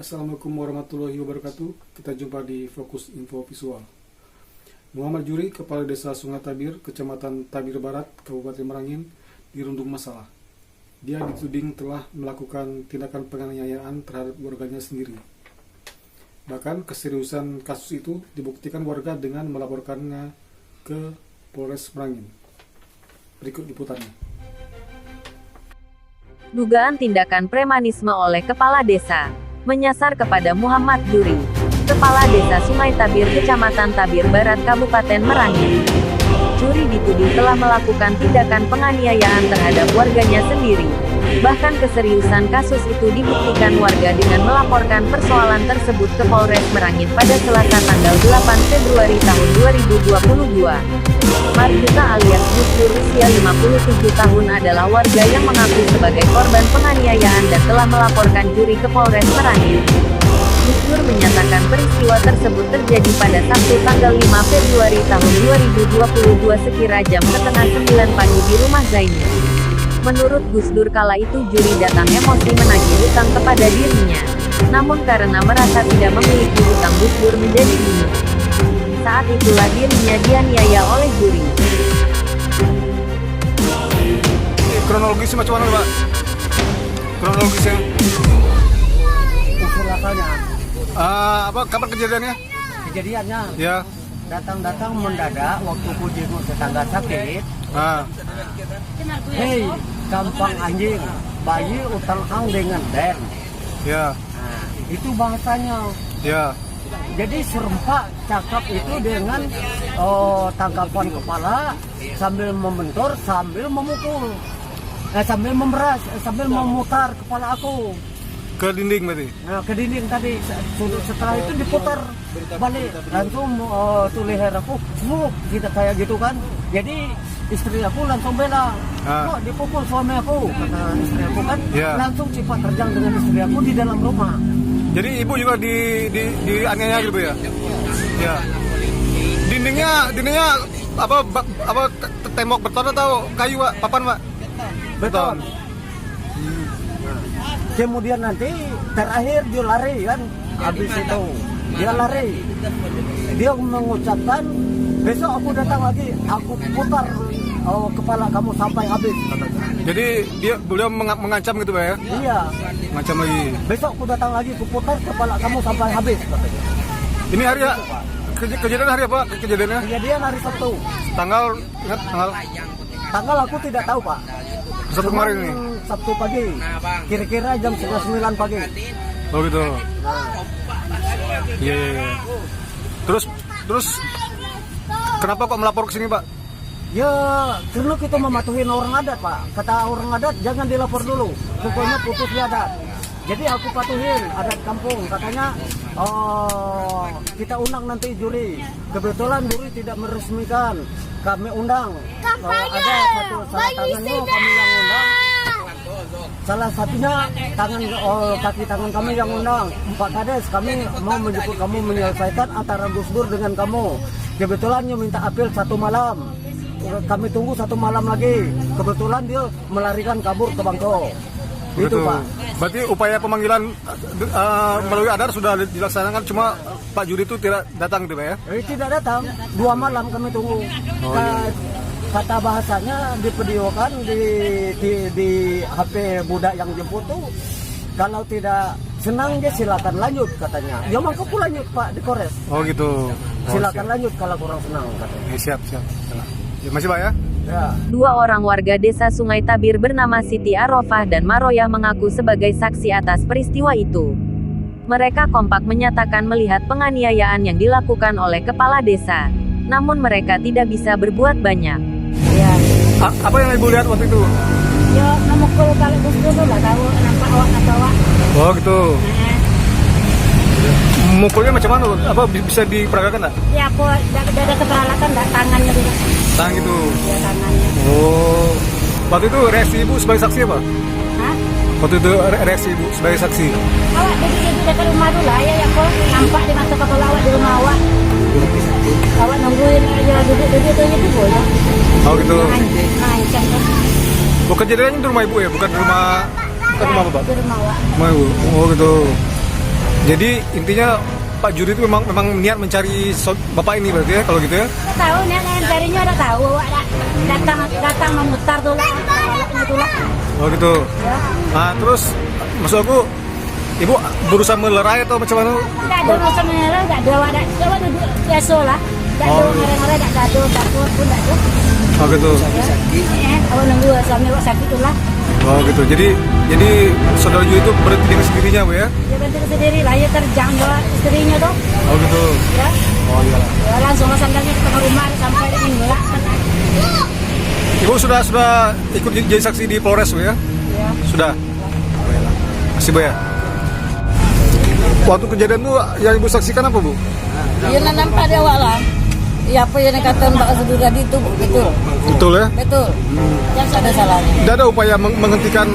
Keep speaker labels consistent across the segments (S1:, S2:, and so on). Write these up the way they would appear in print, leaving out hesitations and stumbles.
S1: Assalamualaikum warahmatullahi wabarakatuh. Kita jumpa di Fokus Info Visual. Muhammad Juri, Kepala Desa Sungai Tabir, Kecamatan Tabir Barat, Kabupaten Merangin, dirundung masalah. Dia dituding telah melakukan tindakan penganiayaan terhadap warganya sendiri. Bahkan keseriusan kasus itu dibuktikan warga dengan melaporkannya ke Polres Merangin. Berikut liputannya.
S2: Dugaan tindakan premanisme oleh Kepala Desa menyasar kepada Muhammad Juri, Kepala Desa Sungai Tabir, Kecamatan Tabir Barat, Kabupaten Merangin. Juri dituding telah melakukan tindakan penganiayaan terhadap warganya sendiri. Bahkan keseriusan kasus itu dibuktikan warga dengan melaporkan persoalan tersebut ke Polres Merangin pada Selasa tanggal 8 Februari tahun 2022. Marjuta alias Gusdur usia 57 tahun adalah warga yang mengaku sebagai korban penganiayaan dan telah melaporkan Juri ke Polres Merangin. Gusdur menyatakan peristiwa tersebut terjadi pada Sabtu tanggal 5 Februari tahun 2022 sekira jam setengah 9 pagi di rumah Zaini. Menurut Gusdur, kala itu Juri datang emosi menagih hutang kepada dirinya. Namun karena merasa tidak memiliki hutang, Gusdur menjadi bingung. Saat itulah dirinya dianiaya oleh Juri.
S1: Kronologisnya macam mana, Pak? Kronologisnya?
S3: Usul asalnya.
S1: Kapan kejadiannya?
S3: Kejadiannya
S1: Ya.
S3: datang mendadak waktu ku jenguk tetangga sakit. Hei, gampang anjing, bayi utang hang dengan den.
S1: Ya.
S3: Nah, itu bahasanya.
S1: Ya.
S3: Jadi serempak cakap itu dengan tangkapan kepala sambil membentur, sambil memukul, sambil memeras, sambil memutar kepala aku.
S1: Ke dinding berarti?
S3: Nah, ke dinding tadi. Setelah itu diputar balik, langsung tuh leher aku, kita kayak gitu kan. Jadi istri aku langsung bela, kok dipukul suami aku, kata istri aku kan. Langsung cepat terjang dengan istri aku di dalam rumah.
S1: Jadi ibu juga di aniaya gitu ya? Ya. Dindingnya apa tembok beton atau kayu, Pak? Papan, Pak?
S3: Beton. Kemudian nanti terakhir dia lari kan, habis itu dia lari, dia mengucapkan besok aku datang lagi, aku putar kepala kamu sampai habis.
S1: Jadi beliau mengancam gitu, Pak ya?
S3: Iya.
S1: Mengancam lagi.
S3: Besok aku datang lagi, aku putar kepala kamu sampai habis. Katanya.
S1: Ini hari ya? Kejadian hari apa? Kejadiannya?
S3: Kejadian hari Sabtu.
S1: Tanggal, ingat tanggal?
S3: Tanggal aku tidak tahu, Pak.
S1: Sabtu kemarin nih?
S3: Sabtu pagi, kira-kira jam 9 pagi.
S1: Oh gitu.
S3: Nah.
S1: Iya. Terus kenapa kok melapor ke sini, Pak?
S3: Ya, dulu kita mematuhin orang adat, Pak. Kata orang adat, jangan dilapor dulu. Pokoknya putus di adat. Jadi aku patuhin adat kampung. Katanya, kita undang nanti Juri. Kebetulan Juri tidak meresmikan. Kami undang. Ada satu salah tangannya kami yang undang. Salah satunya kaki tangan kami yang undang. Pak Kades, kami mau menjemput kamu menyelesaikan antara Gusdur dengan kamu. Kebetulan dia minta apel 1 malam. Kami tunggu 1 malam lagi. Kebetulan dia melarikan kabur ke Bangko. Itu, Pak.
S1: Berarti upaya pemanggilan melalui adat sudah dilaksanakan, cuma Pak Juri itu tidak datang gitu, Pak ya?
S3: Tidak datang. 2 malam kami tunggu. Kata bahasanya divideokan di HP budak yang jemput tuh, kalau tidak senang dia silakan lanjut katanya. Ya maka aku lanjut, Pak, di Kores.
S1: Oh gitu.
S3: Silakan lanjut kalau kurang senang katanya.
S1: Siap. Ya, masih, Pak ya?
S3: Ya.
S2: 2 orang warga desa Sungai Tabir bernama Siti Arofah dan Maroyah mengaku sebagai saksi atas peristiwa itu. Mereka kompak menyatakan melihat penganiayaan yang dilakukan oleh kepala desa. Namun mereka tidak bisa berbuat banyak.
S3: Ya.
S1: Apa yang Ibu lihat waktu itu?
S3: Ya, memukul kali Gusdur lah, tahu nampak awak atau awak.
S1: Oh gitu. Mukulnya macam mana? Apa bisa diperagakan enggak?
S3: Ya, aku ada keperalatan enggak, tangannya juga.
S1: Tangan gitu.
S3: Ya, tangannya.
S1: Oh. Waktu itu reaksi Ibu sebagai saksi apa?
S3: Hah?
S1: Waktu itu reaksi Ibu sebagai saksi.
S3: Awak dari dekat rumah dulu lah ya, aku nampak di mata kepala awak di rumah awak. Awak nungguin aja duduk-duduk itu boleh.
S1: Oh gitu.
S3: Ngancam kan.
S1: Oh, kejadiannya di rumah Ibu ya, bukan di rumah Bapak?
S3: Di rumah awak.
S1: Rumah Ibu. Oh gitu. Jadi intinya Pak Juri itu memang niat mencari bapak ini berarti ya kalau gitu ya?
S4: Udah tahu nih yang carinya udah tahu. Datang memutar tuh lah. Itulah.
S1: Oh gitu.
S4: Ya.
S1: Nah terus maksud aku ibu berusaha melerai atau macam mana?
S4: Enggak ada urusan menera, enggak ada duduk biasa lah. Enggak ada ngarang-ngarang, enggak ada takut pun enggak ada.
S1: Oh gitu.
S4: Awal nunggu suami awak sakit tu lah.
S1: Oh gitu. Jadi saudara Juri itu berhenti dengan sendirinya bu ya?
S4: Dia berhenti sendiri lah, dia terjang bawa istrinya tu.
S1: Oh gitu.
S4: Ya.
S1: Oh iya.
S4: Ya, langsung sandalnya ke tengah rumah sampai di minggu lah.
S1: Ibu sudah ikut jadi saksi di Polres bu ya?
S4: Ya.
S1: Sudah. Masih bu ya? Waktu kejadian itu yang ibu saksikan apa bu?
S4: Ya nampak dia awak lah. Ya apa yang kata Mbak Sedur tadi itu betul.
S1: Betul ya?
S4: Betul. Yang ada salahnya.
S1: Tidak ada upaya menghentikan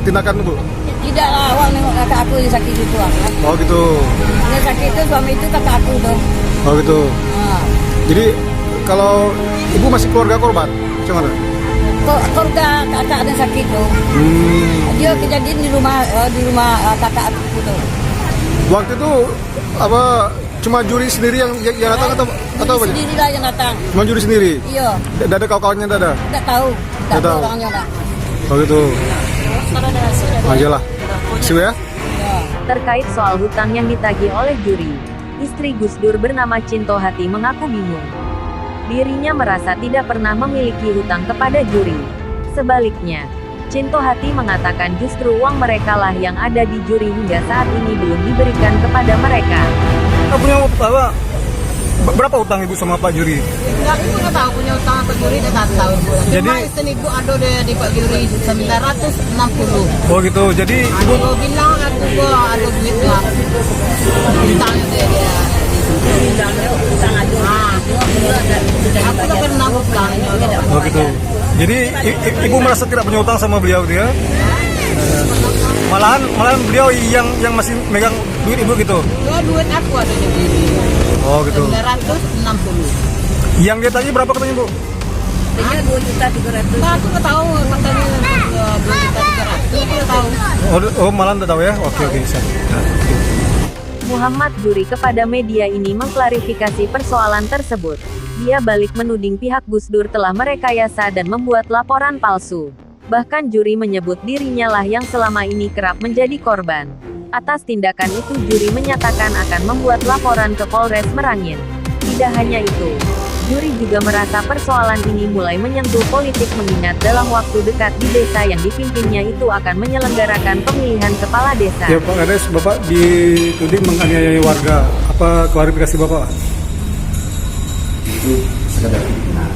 S1: tindakan bu?
S4: Tidak lah, awak nengok kakak aku yang sakit itu lah.
S1: Oh gitu.
S4: Yang sakit itu suami itu kakak aku tuh.
S1: Oh gitu.
S4: Nah.
S1: Jadi kalau ibu masih keluarga korban, macam mana?
S4: Keluarga kakak yang sakit tuh. Dia kejadian di rumah kakak aku tuh.
S1: Waktu itu apa cuma Juri sendiri yang datang atau apa?
S4: Sendiri lah yang datang.
S1: Cuma Juri sendiri?
S4: Iya.
S1: Tidak ada kawan-kawannya, tidak ada?
S4: Tidak tahu. Tidak tahu orangnya tak.
S1: Oh gitu. Ajalah. Siapa ya?
S2: Terkait soal hutang yang ditagih oleh Juri, istri Gus Dur bernama Cinto Hati mengaku bingung. Dirinya merasa tidak pernah memiliki hutang kepada Juri. Sebaliknya, Cinto Hati mengatakan justru uang mereka lah yang ada di Juri hingga saat ini belum diberikan kepada mereka.
S1: Punya apa? Berapa utang ibu sama Pak Juri?
S5: Enggak, aku nggak tahu punya utang apa Juri, dia nggak tahu.
S1: Jadi-
S5: Cuma istri ibu ada di Pak Juri 960.
S1: Oh gitu. Jadi ibu
S5: Aku bilang aku gua ada duit lah. Utang dia. Aku tak pernah utang.
S1: oh gitu. Jadi ibu merasa tidak punya utang sama beliau gitu ya? Malahan beliau yang masih megang duit ibu gitu.
S5: Dua duit aku ada di sini.
S1: Oh gitu.
S5: 960.
S1: Yang dia tanya berapa katanya bu?
S4: Dia 2.300.000.
S5: Nah, aku nggak tahu katanya 2.300.000. Aku nggak tahu.
S1: Oh malah tidak tahu ya? Oke siap.
S2: Muhammad Juri kepada media ini mengklarifikasi persoalan tersebut. Dia balik menuding pihak Gus Dur telah merekayasa dan membuat laporan palsu. Bahkan Juri menyebut dirinya lah yang selama ini kerap menjadi korban. Atas tindakan itu Juri menyatakan akan membuat laporan ke Polres Merangin. Tidak hanya itu, Juri juga merasa persoalan ini mulai menyentuh politik mengingat dalam waktu dekat di desa yang dipimpinnya itu akan menyelenggarakan pemilihan kepala desa.
S1: Ya Pak Kades, Bapak dituding menganiaya warga. Apa klarifikasi Bapak?
S6: Itu sekedar fitnah.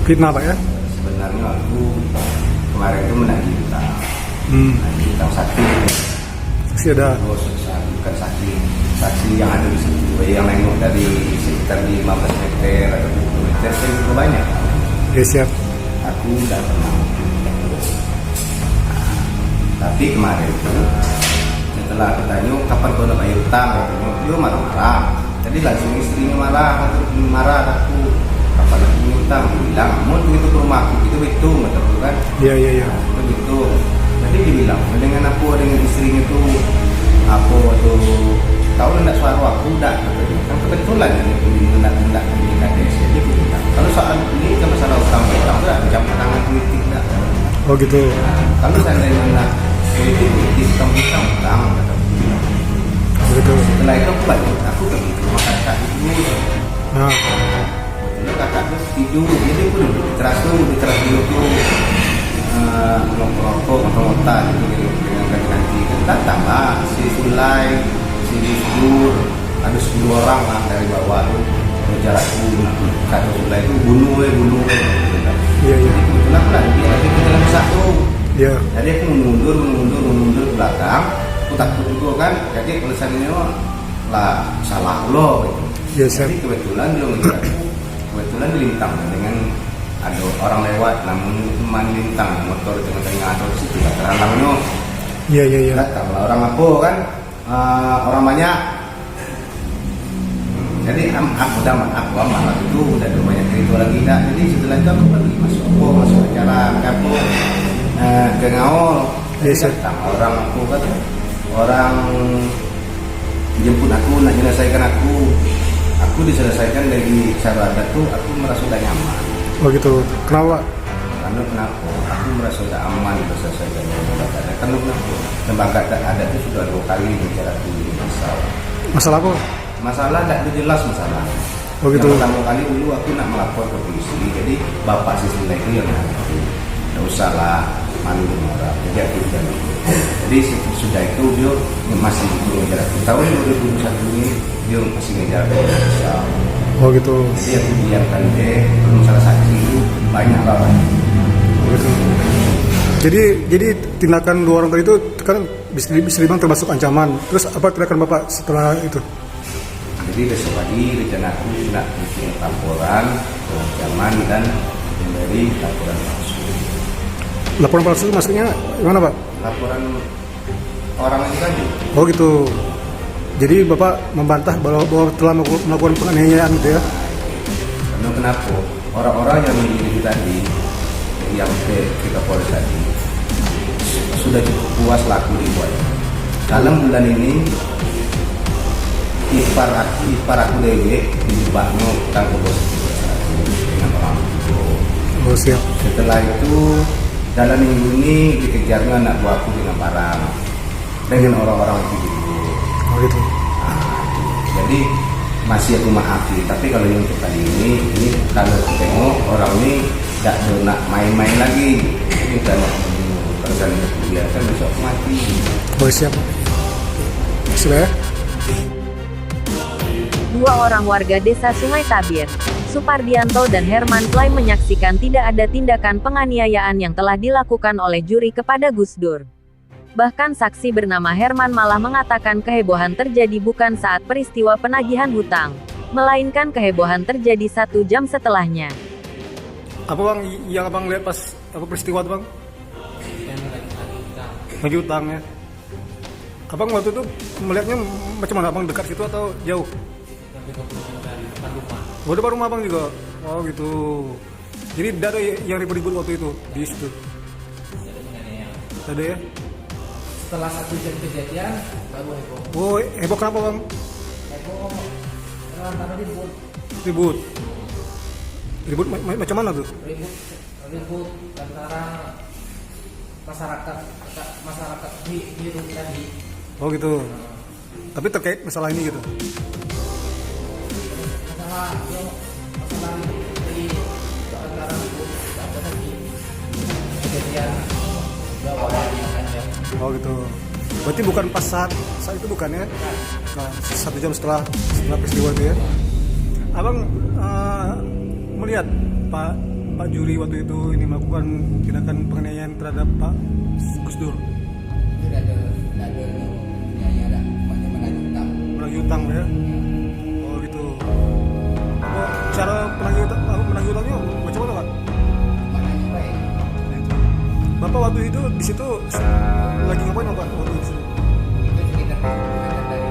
S1: Fitnah Pak ya?
S6: Sebenarnya aku kemarin itu menagih utang. Menagih utang saksi.
S1: Saksi ada.
S6: Oh, bukan saksi yang ada di situ, yang nengok dari sekitar 15 meter atau 20 meter kan juga banyak.
S1: Ya siap.
S6: Aku tidak pernah. Tapi kemarin itu setelah aku tanya kapan kau nak bayar utang, dia marah-marah. Jadi langsung istrinya marah aku. Kapan aku punya utang? Dia bilang, mau itu ke rumah aku, itu betul, betul kan?
S1: Iya.
S6: Itu betul. Jadi dia bilang, dengan istrinya tuh aku waktu tahu enggak suara aku udah kan kebetulan ini hendak ini kades jadi kita kalau soal ini kan masalah utang udah campur tangan politik enggak.
S1: Oh gitu.
S6: Kalau seandainya enggak politik utang kata
S1: Begitu.
S6: setelah itu aku balik aku pergi ke rumah kakak itu
S1: Nah,
S6: betul kakak tuh tidur jadi aku duduk di teras dulu tuh ngotot gitu dengan nanti kan datanglah si Sulai, si Dur, ada 10 orang lah dari bawah tuh jarakku kata Sulai itu bunuh
S1: iya.
S6: jadi kebetulan lah dia lagi kita lagi satu
S1: Iya.
S6: jadi aku mundur ke belakang aku takut juga kan jadi tulisannya lah salah lo gitu.
S1: Iya, siap.
S6: Jadi kebetulan dia mengira aku kebetulan dilintang dengan ada orang lewat namun teman lintang motor di tengah-tengah atau di situ tak terhalangnya
S1: Iya.
S6: datanglah orang apa kan orang banyak jadi aku malah itu udah ada banyak cerita lagi dah jadi setelah itu aku pergi masuk acara ke Ngaol jadi
S1: Yes, sir.
S6: datang orang aku kan orang jemput aku, nak menyelesaikan aku diselesaikan dari cara adat tuh aku merasa udah nyaman.
S1: Oh gitu. Kenapa?
S6: Karena kenapa? Aku merasa udah aman diselesaikan dengan adat. Karena kenapa? Lembaga adat itu sudah 2 kali bicara di masalah.
S1: Masalah apa?
S6: Masalah tidak jelas masalah.
S1: Oh gitu.
S6: Yang pertama kali dulu aku nak melapor ke polisi, jadi bapak siswa itu yang nanti tidak usah lah malu orang, jadi aku tidak gitu. Jadi sudah itu dia masih belum ngejar. Tahun 2021 ini dia masih ngejar Indonesia.
S1: Oh gitu.
S6: Jadi aku biarkan deh, belum salah saksi itu banyak lawan.
S1: Oh, gitu. Jadi tindakan 2 orang tadi itu kan bisa dibilang termasuk ancaman. Terus apa tindakan bapak setelah itu?
S6: Jadi besok pagi rencana aku nak bikin laporan ancaman dan memberi laporan palsu.
S1: Laporan palsu maksudnya gimana pak?
S6: Laporan orang itu kan.
S1: Oh gitu. Jadi bapak membantah bahwa telah melakukan penganiayaan gitu ya?
S6: Karena kenapa? Orang-orang yang memilih tadi, yang kita Polres tadi, sudah cukup puas laku dibuat. Dalam bulan ini, ipar aku dewe dibakno tanggal bos dengan orang itu.
S1: Oh siap.
S6: Setelah itu, dalam minggu ini dikejarnya anak buahku dengan barang dengan orang-orang itu.
S1: Oh gitu.
S6: Nah, jadi masih aku maafi, tapi kalau yang untuk kali ini kalau aku tengok orang ini tidak nak main-main lagi. Ini kalau biarkan besok mati.
S1: Oh siap. Sudah ya?
S2: 2 orang warga desa Sungai Tabir, Supardianto dan Herman klaim menyaksikan tidak ada tindakan penganiayaan yang telah dilakukan oleh juri kepada Gus Dur. Bahkan saksi bernama Herman malah mengatakan kehebohan terjadi bukan saat peristiwa penagihan hutang, melainkan kehebohan terjadi 1 jam setelahnya.
S1: Apa bang yang abang lihat pas apa peristiwa itu bang? Lagi utang ya. Abang waktu itu melihatnya macam mana? Abang dekat situ atau jauh? Oh depan rumah abang juga. Oh gitu. Jadi tidak ada yang ribut-ribut waktu itu di situ. Ada ya?
S5: Setelah 1 jam kejadian baru heboh.
S1: Oh heboh kenapa bang?
S5: Heboh karena ribut.
S1: Ribut. Ribut macam mana tuh?
S5: Ribut antara masyarakat biru tadi.
S1: Oh gitu. Tapi terkait masalah ini gitu.
S5: Masalah ribut dari antara ribut ada lagi kejadian awalnya aja.
S1: Oh gitu. Berarti bukan pas saat itu bukan ya? Nah, 1 jam setelah peristiwa itu ya. Abang melihat Pak Juri waktu itu ini melakukan tindakan penganiayaan terhadap Pak Gus Dur.
S5: Tidak ada penganiayaan, menagih utang.
S1: Menagih utang ya. Oh gitu. Oh, cara menagih utangnya macam mana Pak?
S5: Menagih baik.
S1: Bapak waktu itu di situ lagi ngapain Pak? Waktu itu
S5: Itu sekitar dari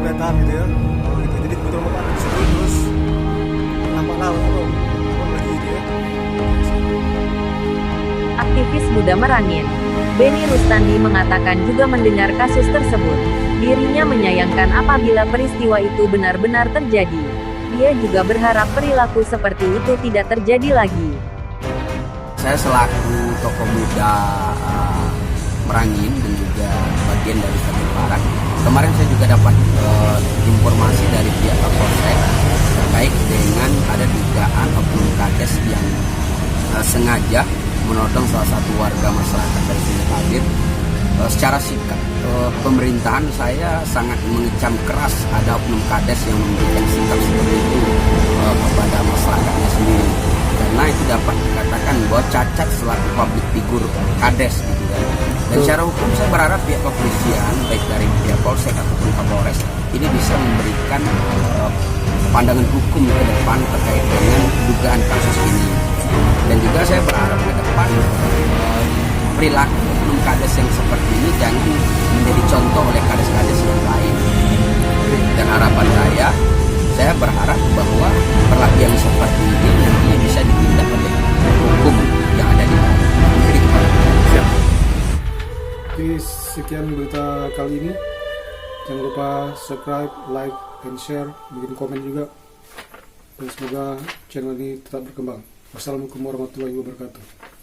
S1: kelihatan gitu ya. Oh gitu. Jadi kebetulan Bapak di situ terus nampak lah apa lagi gitu ya.
S2: Aktivis Muda Merangin, Beni Rustandi mengatakan juga mendengar kasus tersebut. Dirinya menyayangkan apabila peristiwa itu benar-benar terjadi. Dia juga berharap perilaku seperti itu tidak terjadi lagi.
S7: Saya selaku tokoh muda Merangin dan juga bagian dari Tabir Barat. Kemarin saya juga dapat informasi dari pihak Kapolsek terkait dengan ada dugaan oknum kades yang sengaja menodong salah satu warga masyarakat dari Sungai Tabir. Secara sikap pemerintahan saya sangat mengecam keras ada oknum kades yang memberikan sikap seperti itu kepada masyarakatnya sendiri. Karena itu dapat dikatakan bahwa cacat selaku public figure kades gitu kan. Dan secara hukum saya berharap pihak kepolisian baik dari pihak Polsek ataupun Kapolres ini bisa memberikan pandangan hukum ke depan terkait dengan dugaan kasus ini. Dan juga saya berharap ke depan perilaku oknum kades yang seperti ini jangan menjadi contoh oleh kades-kades yang lain. Dan harapan saya berharap bahwa perilaku yang seperti ini nantinya bisa ditindak oleh hukum yang ada di bawah.
S1: Siap. Jadi sekian berita kali ini. Jangan lupa subscribe, like, dan share, bikin komen juga. Dan semoga channel ini tetap berkembang. Wassalamualaikum warahmatullahi wabarakatuh.